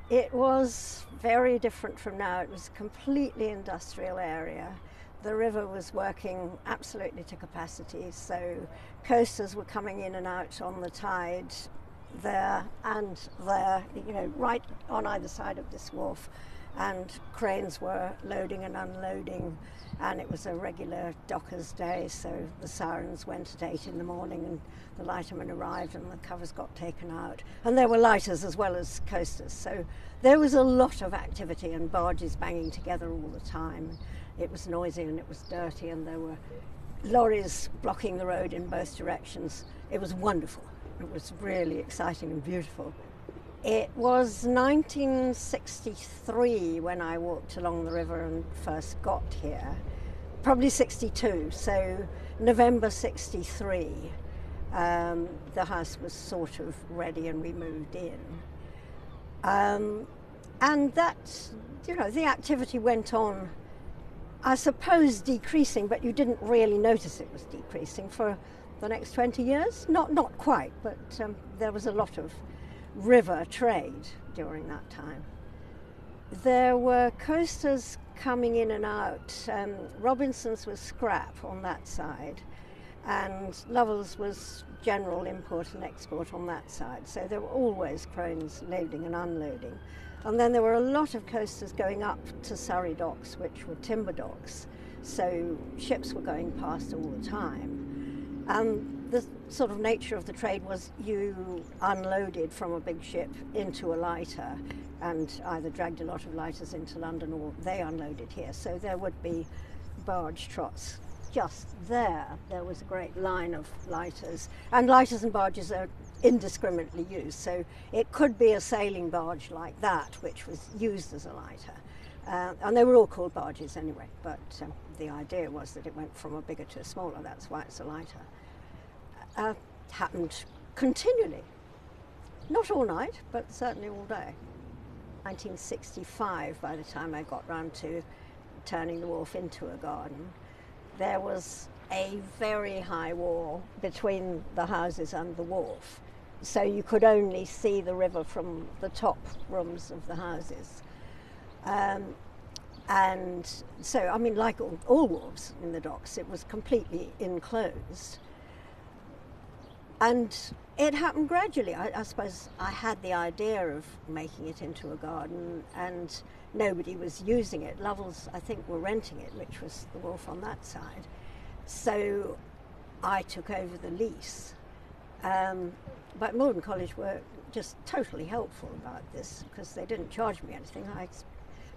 It was very different from now. It was a completely industrial area. The river was working absolutely to capacity, so coasters were coming in and out on the tide there and there, right on either side of this wharf, and cranes were loading and unloading, and it was a regular dockers' day, so the sirens went at 8 in the morning and the lightermen arrived and the covers got taken out, and there were lighters as well as coasters, so there was a lot of activity and barges banging together all the time. It was noisy and it was dirty, and there were lorries blocking the road in both directions. It was wonderful. It was really exciting and beautiful. It was 1963 when I walked along the river and first got here. Probably 62, so November 63. The house was sort of ready and we moved in. And that, the activity went on, I suppose, decreasing, but you didn't really notice it was decreasing for the next 20 years. Not quite, but there was a lot of river trade during that time. There were coasters coming in and out. Robinson's was scrap on that side, and Lovell's was general import and export on that side. So there were always cranes loading and unloading. And then there were a lot of coasters going up to Surrey Docks, which were timber docks. So ships were going past all the time. And the sort of nature of the trade was you unloaded from a big ship into a lighter and either dragged a lot of lighters into London or they unloaded here. So there would be barge trots just there. There was a great line of lighters. And lighters and barges are indiscriminately used. So it could be a sailing barge like that, which was used as a lighter. And they were all called barges anyway, but the idea was that it went from a bigger to a smaller. That's why it's a lighter. Happened continually. Not all night, but certainly all day. 1965, by the time I got round to turning the wharf into a garden, there was a very high wall between the houses and the wharf. So you could only see the river from the top rooms of the houses. And so, like all wharves in the docks, it was completely enclosed. And it happened gradually. I suppose I had the idea of making it into a garden and nobody was using it. Lovell's, I think, were renting it, which was the wharf on that side. So I took over the lease. But Magdalen College were just totally helpful about this because they didn't charge me anything. I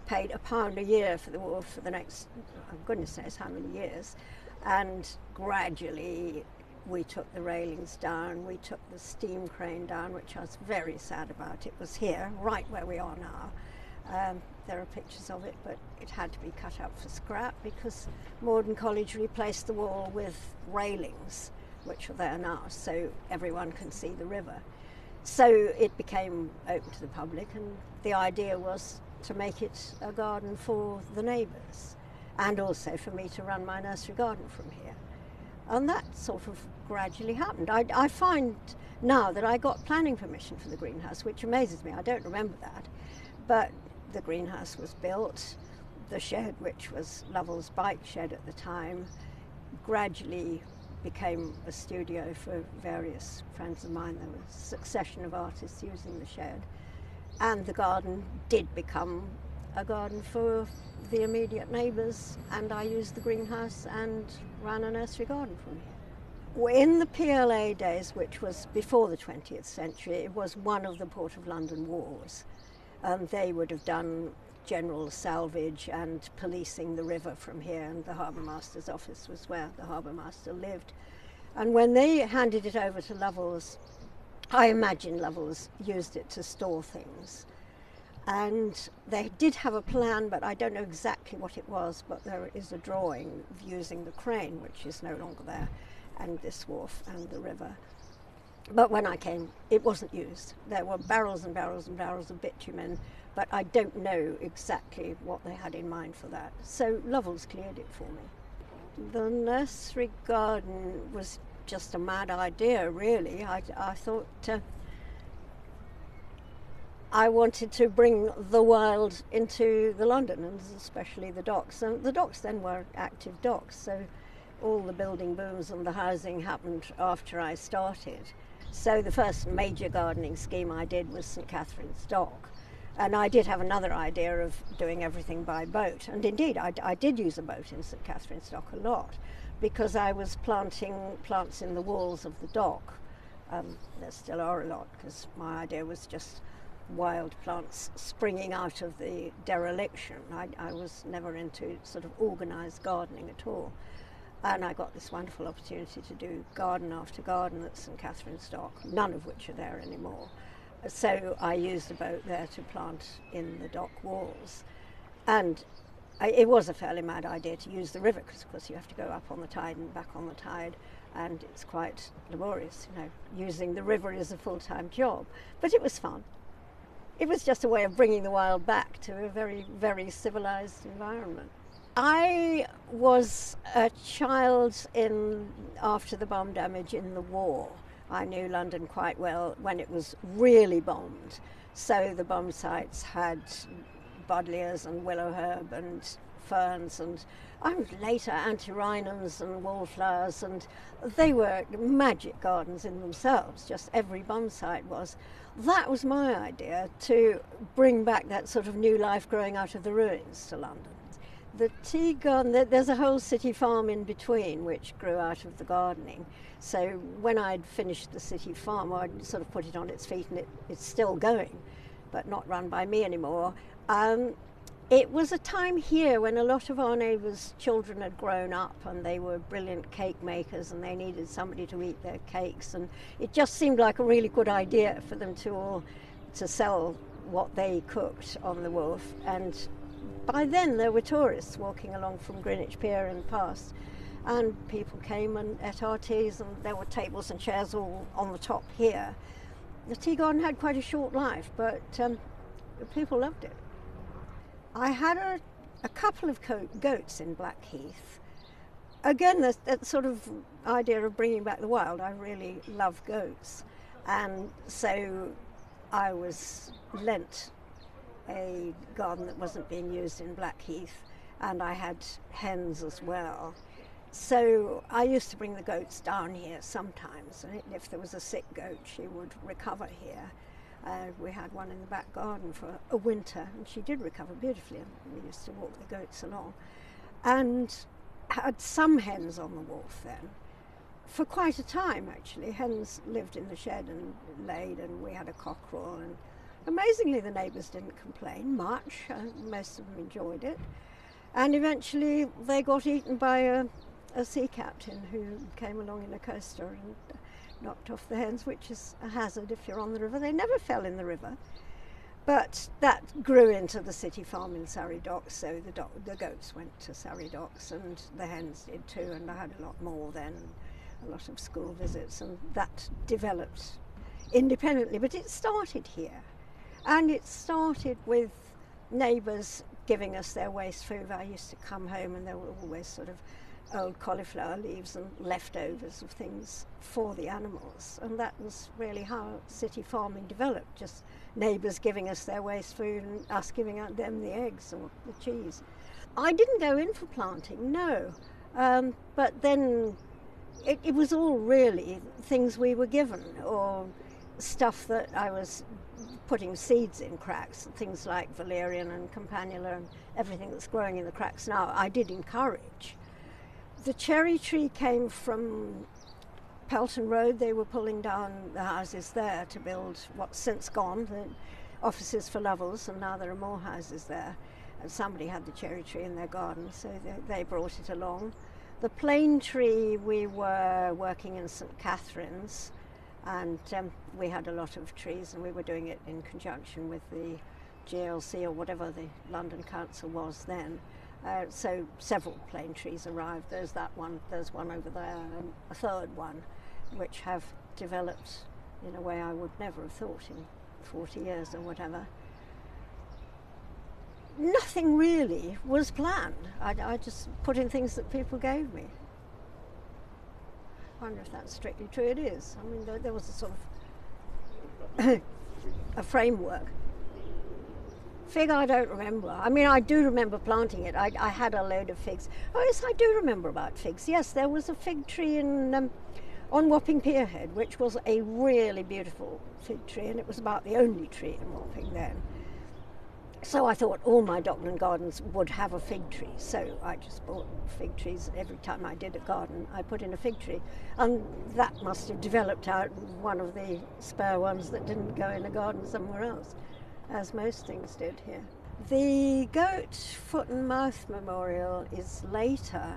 paid £1 a year for the wharf for the next, goodness knows how many years. And gradually we took the railings down, we took the steam crane down, which I was very sad about. It was here, right where we are now. There are pictures of it, but it had to be cut up for scrap because Magdalen College replaced the wall with railings, which are there now, so everyone can see the river. So it became open to the public, and the idea was to make it a garden for the neighbours, and also for me to run my nursery garden from here. And that sort of gradually happened. I find now that I got planning permission for the greenhouse, which amazes me. I don't remember that. But the greenhouse was built. The shed, which was Lovell's bike shed at the time, gradually became a studio for various friends of mine. There was a succession of artists using the shed. And the garden did become a garden for the immediate neighbours, and I used the greenhouse and ran a nursery garden from here. In the PLA days, which was before the 20th century, it was one of the Port of London wars. They would have done general salvage and policing the river from here, and the harbour master's office was where the harbour master lived. And when they handed it over to Lovell's, I imagine Lovell's used it to store things. And they did have a plan, but I don't know exactly what it was, but there is a drawing of using the crane, which is no longer there, and this wharf and the river. But when I came, it wasn't used. There were barrels and barrels and barrels of bitumen, but I don't know exactly what they had in mind for that. So Lovell's cleared it for me. The nursery garden was just a mad idea, really. I thought I wanted to bring the wild into the London, and especially the docks. And the docks then were active docks, so all the building booms and the housing happened after I started. So the first major gardening scheme I did was St Katharine's Dock. And I did have another idea of doing everything by boat. And indeed, I did use a boat in St Katharine's Dock a lot, because I was planting plants in the walls of the dock. There still are a lot, because my idea was just wild plants springing out of the dereliction. I was never into sort of organised gardening at all. And I got this wonderful opportunity to do garden after garden at St Katharine's Dock, none of which are there anymore. So I used a boat there to plant in the dock walls. And it was a fairly mad idea to use the river, because of course you have to go up on the tide and back on the tide, and it's quite laborious. Using the river is a full-time job, but it was fun. It was just a way of bringing the wild back to a very, very civilized environment. I was a child after the bomb damage in the war. I knew London quite well when it was really bombed. So the bomb sites had buddleias and willow herb and ferns and later antirrhinums and wallflowers, and they were magic gardens in themselves, just every bomb site was. That was my idea, to bring back that sort of new life growing out of the ruins to London. The tea garden, there's a whole city farm in between which grew out of the gardening. So when I'd finished the city farm, I'd sort of put it on its feet, and it's still going, but not run by me anymore. It was a time here when a lot of our neighbours' children had grown up, and they were brilliant cake makers, and they needed somebody to eat their cakes, and it just seemed like a really good idea for them to sell what they cooked on the wharf. And by then there were tourists walking along from Greenwich Pier and past, and people came and ate our teas, and there were tables and chairs all on the top here. The tea garden had quite a short life, but people loved it. I had a couple of goats in Blackheath. Again, that sort of idea of bringing back the wild. I really love goats, and so I was lent a garden that wasn't being used in Blackheath, and I had hens as well. So I used to bring the goats down here sometimes, and if there was a sick goat, she would recover here. We had one in the back garden for a winter, and she did recover beautifully, and we used to walk the goats along. And had some hens on the wharf then, for quite a time actually. Hens lived in the shed and laid, and we had a cockerel, and amazingly the neighbours didn't complain much. Most of them enjoyed it. And eventually they got eaten by a sea captain who came along in a coaster and knocked off the hens, which is a hazard if you're on the river. They never fell in the river, but that grew into the city farm in Surrey Docks, so the goats went to Surrey Docks, and the hens did too, and I had a lot more then, a lot of school visits, and that developed independently. But it started here, and it started with neighbours giving us their waste food. I used to come home and there were always sort of old cauliflower leaves and leftovers of things for the animals, and that was really how city farming developed, just neighbours giving us their waste food and us giving out them the eggs or the cheese. I didn't go in for planting, no, but then it was all really things we were given, or stuff that I was putting seeds in cracks, things like valerian and campanula and everything that's growing in the cracks now, I did encourage. The cherry tree came from Pelton Road. They were pulling down the houses there to build what's since gone, the offices for Lovells, and now there are more houses there. And somebody had the cherry tree in their garden, so they brought it along. The plane tree, we were working in St Katharine's, and we had a lot of trees, and we were doing it in conjunction with the GLC or whatever the London Council was then. So several plane trees arrived. There's that one, there's one over there, and a third one, which have developed in a way I would never have thought in 40 years or whatever. Nothing really was planned. I just put in things that people gave me. I wonder if that's strictly true. It is. I mean, there was a sort of a framework. Fig, I don't remember. I mean, I do remember planting it. I had a load of figs. Oh, yes, I do remember about figs. Yes, there was a fig tree on Wapping Pierhead, which was a really beautiful fig tree, and it was about the only tree in Wapping then. So I thought all my Dockland gardens would have a fig tree. So I just bought fig trees. Every time I did a garden, I put in a fig tree. And that must have developed out one of the spare ones that didn't go in a garden somewhere else, as most things did here. The Goat Foot and Mouth Memorial is later.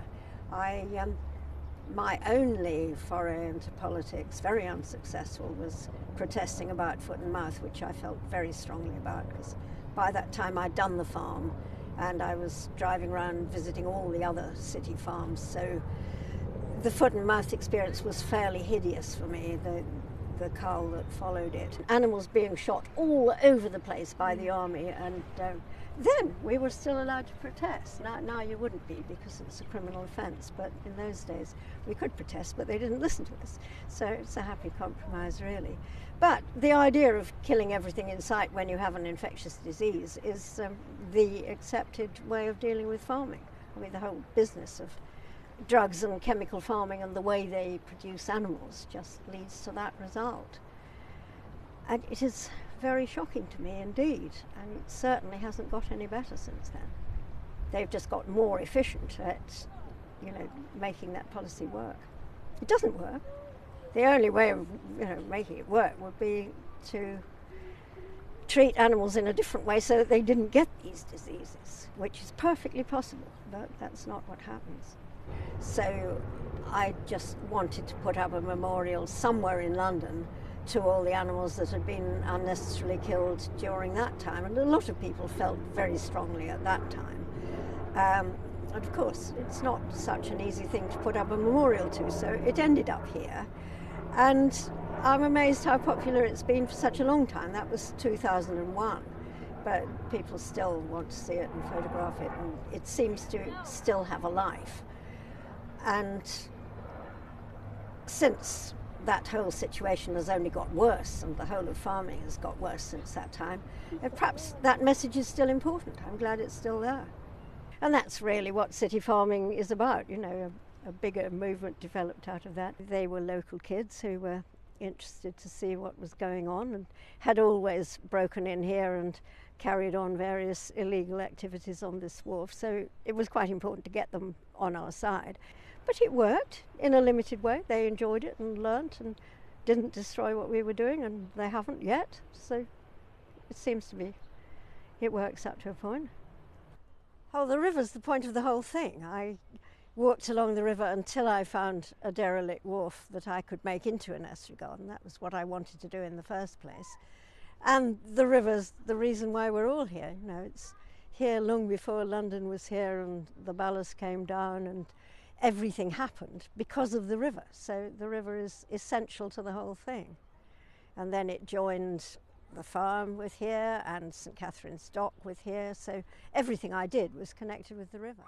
My only foray into politics, very unsuccessful, was protesting about foot and mouth, which I felt very strongly about, because by that time I'd done the farm and I was driving around visiting all the other city farms, so the foot and mouth experience was fairly hideous for me, the cull that followed it. Animals being shot all over the place by the army, and then we were still allowed to protest. Now you wouldn't be, because it's a criminal offence, but in those days we could protest, but they didn't listen to us. So it's a happy compromise, really. But the idea of killing everything in sight when you have an infectious disease is the accepted way of dealing with farming. I mean, the whole business of drugs and chemical farming and the way they produce animals just leads to that result. And it is very shocking to me indeed, and it certainly hasn't got any better since then. They've just got more efficient at, making that policy work. It doesn't work. The only way of making it work would be to treat animals in a different way so that they didn't get these diseases, which is perfectly possible, but that's not what happens. So I just wanted to put up a memorial somewhere in London to all the animals that had been unnecessarily killed during that time, and a lot of people felt very strongly at that time. And of course, it's not such an easy thing to put up a memorial to, so it ended up here. And I'm amazed how popular it's been for such a long time. That was 2001, but people still want to see it and photograph it, and it seems to still have a life. And since that whole situation has only got worse, and the whole of farming has got worse since that time, perhaps that message is still important. I'm glad it's still there. And that's really what city farming is about, a bigger movement developed out of that. They were local kids who were interested to see what was going on and had always broken in here and carried on various illegal activities on this wharf, so it was quite important to get them on our side. But it worked in a limited way. They enjoyed it and learnt and didn't destroy what we were doing, and they haven't yet, so it seems to me it works up to a point. Oh, the river's the point of the whole thing. I walked along the river until I found a derelict wharf that I could make into a nursery garden. That was what I wanted to do in the first place. And the river's the reason why we're all here. It's here long before London was here and the ballast came down and everything happened because of the river. So the river is essential to the whole thing. And then it joined the farm with here and St Katharine's Dock with here. So everything I did was connected with the river.